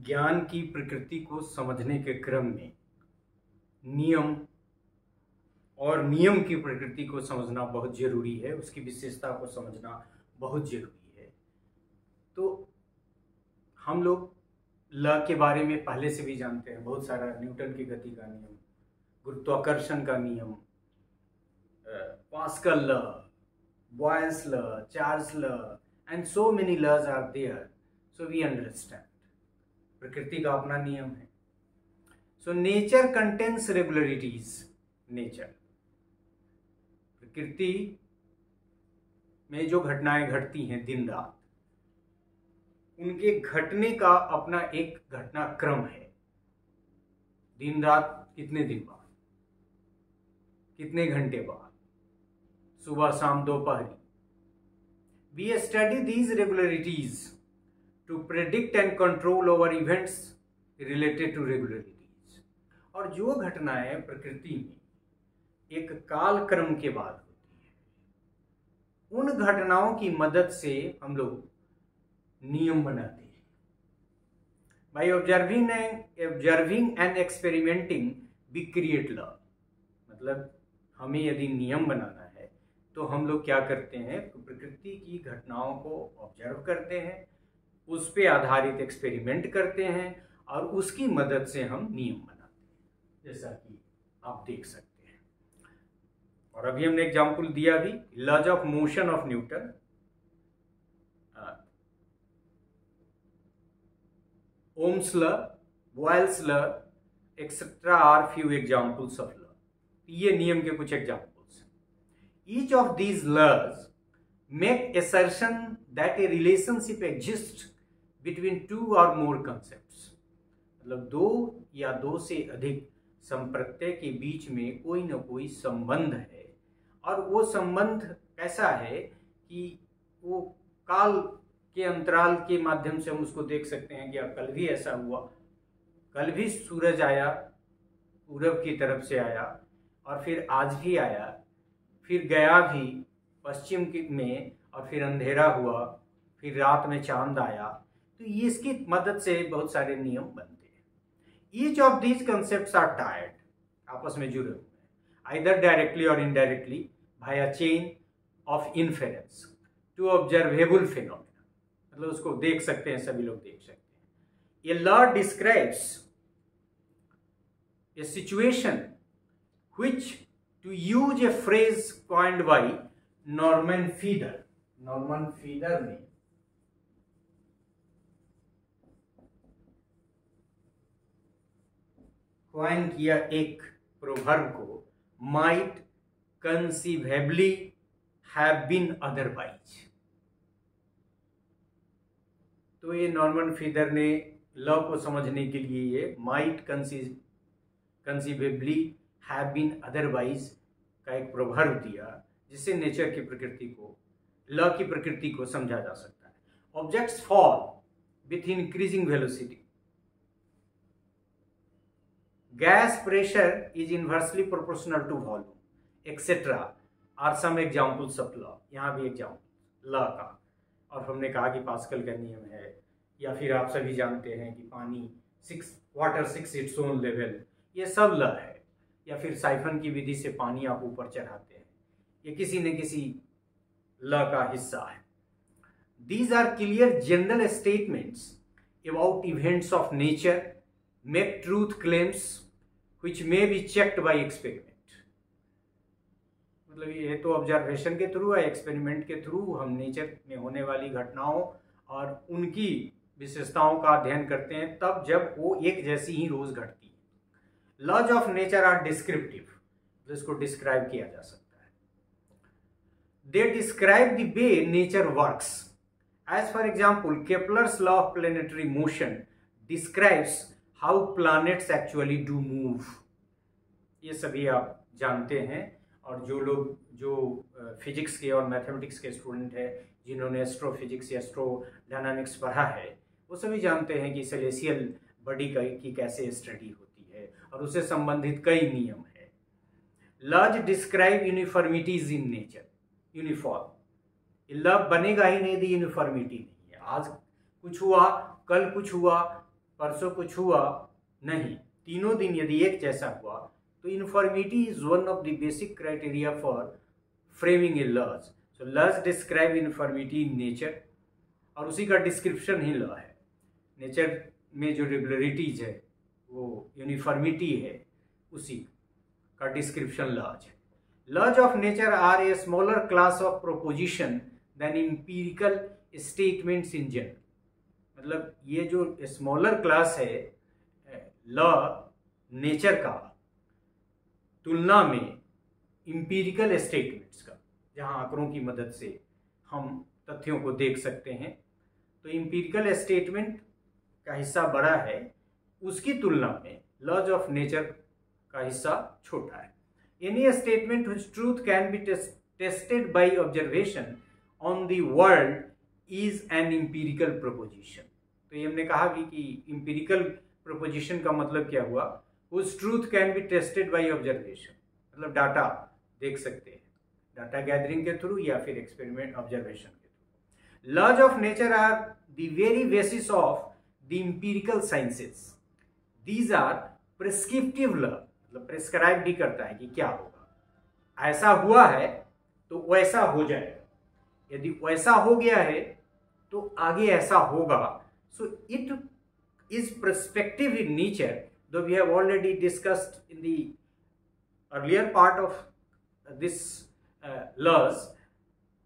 ज्ञान की प्रकृति को समझने के क्रम में नियम और नियम की प्रकृति को समझना बहुत जरूरी है, उसकी विशेषता को समझना बहुत जरूरी है। तो हम लोग ल के बारे में पहले से भी जानते हैं, बहुत सारा न्यूटन की गति का नियम, गुरुत्वाकर्षण का नियम, Pascal law, Boyle's law, Charles law, and so many laws are there, so we understand. प्रकृति का अपना नियम है। So nature contains regularities. Nature, प्रकृति में जो घटनाएं घटती हैं दिन रात, उनके घटने का अपना एक घटनाक्रम है। दिन रात कितने दिन बाद, कितने घंटे बाद, सुबह शाम दोपहरी। We study these regularities to predict and control over events related to regularities. और जो घटनाएं प्रकृति में एक काल क्रम के बाद होती है, उन घटनाओं की मदद से हम लोग नियम बनाते हैं। By observing and experimenting we create law. मतलब हमें यदि नियम बनाना है तो हम लोग क्या करते हैं, प्रकृति की घटनाओं को ऑब्जर्व करते हैं, उस पे आधारित एक्सपेरिमेंट करते हैं और उसकी मदद से हम नियम बनाते हैं, जैसा कि आप देख सकते हैं। और अभी हमने एग्जाम्पल दिया भी, laws of motion of Newton, Ohm's law, Boyle's law, etcetera are few examples of law. ये नियम के कुछ examples. Each of these laws make assertion that a relationship exists between two or more concepts। मतलब दो या दो से अधिक संप्रत्यय के बीच में कोई न कोई संबंध है, और वो संबंध कैसा है कि वो काल के अंतराल के माध्यम से हम उसको देख सकते हैं कि अब कल भी ऐसा हुआ, कल भी सूरज आया, पूरब की तरफ से आया, और फिर आज भी आया, फिर गया भी पश्चिम में, और फिर अंधेरा हुआ, फिर रात में चांद आया। तो ये इसकी मदद से बहुत सारे नियम बनते हैं। Each of these concepts are tied, आपस में जुड़े हुए हैं, either directly or indirectly by a chain of inference to observable phenomena. मतलब उसको देख सकते हैं, सभी लोग देख सकते हैं। ये law describes a situation which, to use a phrase coined by Norman Feeder. Norman Feeder ने कॉइन किया एक प्रोवर्ब को, might conceivably have been otherwise. तो ये नॉर्मन फीडर ने लॉ को समझने के लिए ये might conceivably have been otherwise का एक प्रोवर्ब दिया, जिससे नेचर की प्रकृति को, लॉ की प्रकृति को समझा जा सकता है। Objects fall with increasing velocity, gas pressure is inversely proportional to volume, etcetera are some examples of law. यहाँ भी एग्जाम्पल लॉ का, और हमने कहा कि पास्कल का नियम है, या फिर आप सभी जानते हैं कि पानी वाटर 6 इट्स ओन लेवल, ये सब लॉ है। या फिर साइफन की विधि से पानी आप ऊपर चढ़ाते हैं, ये किसी न किसी लॉ का हिस्सा है। These are clear general statements about events of nature, make truth claims which may be checked by experiment. मतलब ये तो ऑब्जर्वेशन के थ्रू या एक्सपेरिमेंट के थ्रू हम नेचर में होने वाली घटनाओं और उनकी विशेषताओं का अध्ययन करते हैं, तब जब वो एक जैसी ही रोज घटती है। Laws of nature are descriptive, जिसको डिस्क्राइब किया जा सकता है। They describe the way nature works. As for example, Kepler's law of planetary motion describes how planets actually do move. ये सभी आप जानते हैं, और जो लोग जो फिजिक्स के और मैथमेटिक्स के स्टूडेंट हैं, जिन्होंने एस्ट्रोफिजिक्स या एस्ट्रोडायनामिक्स पढ़ा है, वो सभी जानते हैं कि सेलेसियल बॉडी की कैसे स्टडी होती है, और उससे संबंधित कई नियम है। Laws describe uniformities in nature. Uniform law बनेगा ही नहीं यदि यूनिफॉर्मिटी नहीं है। आज कुछ हुआ, कल कुछ हुआ, परसों कुछ हुआ नहीं, तीनों दिन यदि एक जैसा हुआ, तो uniformity is one of the basic criteria for framing a laws. So laws describe uniformity in nature, और उसी का डिस्क्रिप्शन ही लॉ है। नेचर में जो रेगुलरिटीज है वो यूनिफॉर्मिटी है, उसी का डिस्क्रिप्शन लॉज है। Laws of nature are a smaller class of proposition than empirical statements in general. मतलब ये जो स्मॉलर क्लास है लॉ नेचर का, तुलना में एम्पिरिकल स्टेटमेंट्स का, जहां आंकड़ों की मदद से हम तथ्यों को देख सकते हैं, तो एम्पिरिकल स्टेटमेंट का हिस्सा बड़ा है, उसकी तुलना में लॉज ऑफ नेचर का हिस्सा छोटा है। Any statement which truth can be tested by observation on the world is an empirical proposition. तो ये हमने कहा भी कि एम्पिरिकल प्रोपोजिशन का मतलब क्या हुआ, उस truth can be tested by observation, मतलब डाटा देख सकते हैं, डाटा गैदरिंग के थ्रू या फिर एक्सपेरिमेंट ऑब्जर्वेशन के through. Laws of nature are the very basis of the empirical sciences. These are prescriptive law, मतलब प्रिस्क्राइब भी करता है कि क्या होगा, ऐसा हुआ है तो वैसा हो जाएगा, यदि वैसा हो गया है तो आगे ऐसा होगा। So it is prospective in nature, though we have already discussed in the earlier part of this laws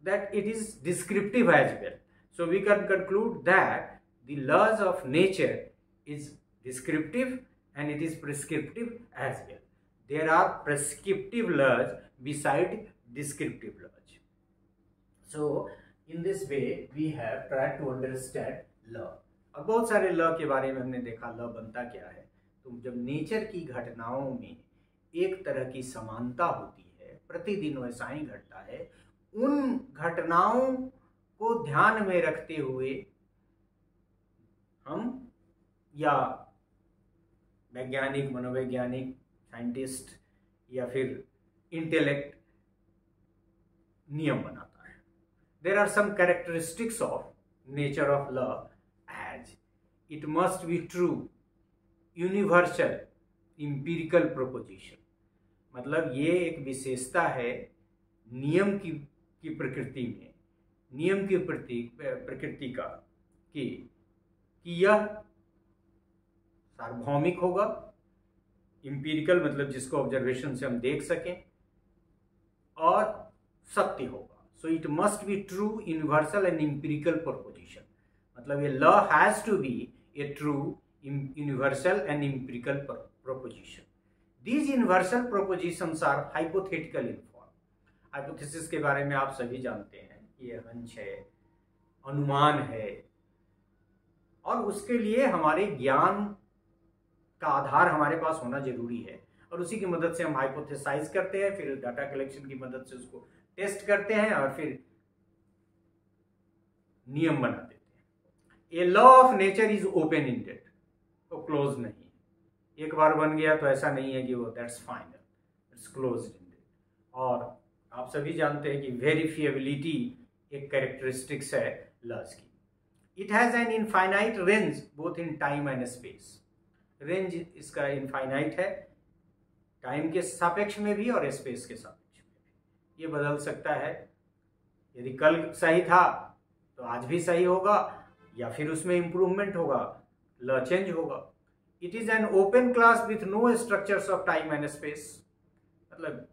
that it is descriptive as well. So we can conclude that the laws of nature is descriptive and it is prescriptive as well. There are prescriptive laws beside descriptive laws. So in this way we have tried to understand law. अब बहुत सारे law के बारे में हमने देखा, law बनता क्या है। तो जब नेचर की घटनाओं में एक तरह की समानता होती है, प्रतिदिन वैसा ही घटता है, उन घटनाओं को ध्यान में रखते हुए हम या वैज्ञानिक, मनोवैज्ञानिक, साइंटिस्ट या फिर इंटेलेक्ट नियम बनाता है। There are some characteristics of nature of law as it must be true, universal, empirical proposition। मतलब ये एक विशेषता है नियम की प्रकृति में, नियम की प्रकृति का कि यह सार्वभौमिक होगा, एम्पिरिकल मतलब जिसको ऑब्जर्वेशन से हम देख सकें, और सत्य होगा। So it must be true, universal and empirical proposition. मतलब ये law has to be a true, universal and empirical proposition. These universal propositions are hypothetical in form. Hypothesis के बारे में आप सभी जानते हैं, ये हंच है, अनुमान है, और उसके लिए हमारे ज्ञान का आधार हमारे पास होना जरूरी है, और उसी की मदद से हम हाइपोथेसाइज करते हैं, फिर डाटा कलेक्शन की मदद से उसको टेस्ट करते हैं और फिर नियम बनाते हैं। A law of nature is open ended, तो क्लोज नहीं। एक बार बन गया तो ऐसा नहीं है कि वो that's final, it's close ended. और आप सभी जानते हैं कि वेरिफिएबिलिटी एक कैरेक्टरिस्टिक्स है लॉज की। It has an infinite range both in time and space. Range इसका इनफाइनाइट है, टाइम के सापेक्ष में भी और स्पेस के सापेक्ष में भी। ये बदल सकता है, यदि कल सही था तो आज भी सही होगा, या फिर उसमें इंप्रूवमेंट होगा, लॉ चेंज होगा। It is an open class with no structures of time and space, मतलब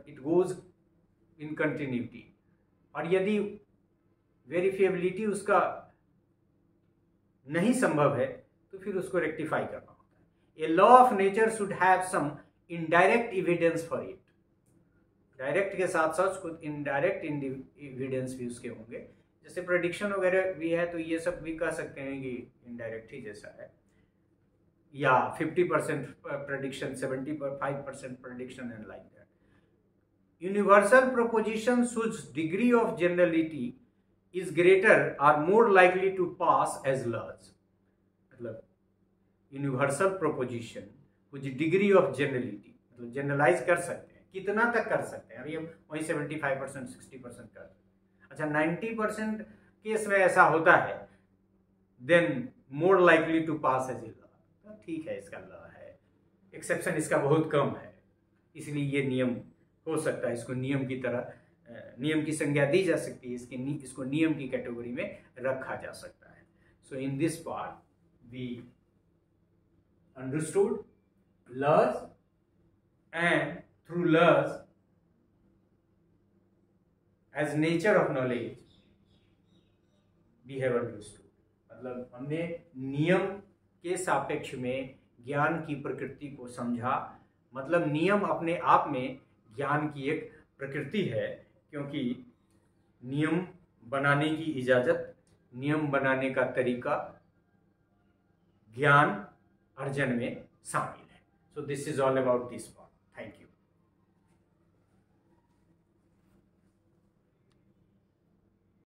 इट गोज इन कंटिन्यूटी। और यदि वेरिफिएबिलिटी उसका नहीं संभव है तो फिर उसको रेक्टिफाई करना होता है। A law of nature should have some indirect evidence for it. Direct के साथ साथ कुछ इनडायरेक्ट एविडेंस भी उसके होंगे, जैसे प्रेडिक्शन वगैरह भी है, तो ये सब भी कह सकते हैं कि इनडायरेक्ट ही जैसा है, या 50% prediction, 75% prediction and like that. Universal proposition whose degree of generality is greater are more likely to pass as laws। मतलब यूनिवर्सल प्रोपोजिशन कुछ डिग्री ऑफ जनरलिटी, मतलब जनरलाइज कर सकते हैं, कितना तक कर सकते हैं, अभी हम वही 75%, 60% कर सकते हैं। अच्छा, 90% केस में ऐसा होता है, then more likely to pass as a law. ठीक है, इसका लॉ है, एक्सेप्शन इसका बहुत कम है, इसलिए ये नियम हो सकता है, इसको नियम की तरह नियम की संज्ञा दी जा सकती है, इसको नियम की कैटेगरी में रखा जा सकता है। So in this part we understood laws and through laws as nature of knowledge we have understood, मतलब हमने नियम के सापेक्ष में ज्ञान की प्रकृति को समझा। मतलब नियम अपने आप में ज्ञान की एक प्रकृति है, क्योंकि नियम बनाने की इजाजत, नियम बनाने का तरीका ज्ञान अर्जन में शामिल है। So this is all about this part. Thank you.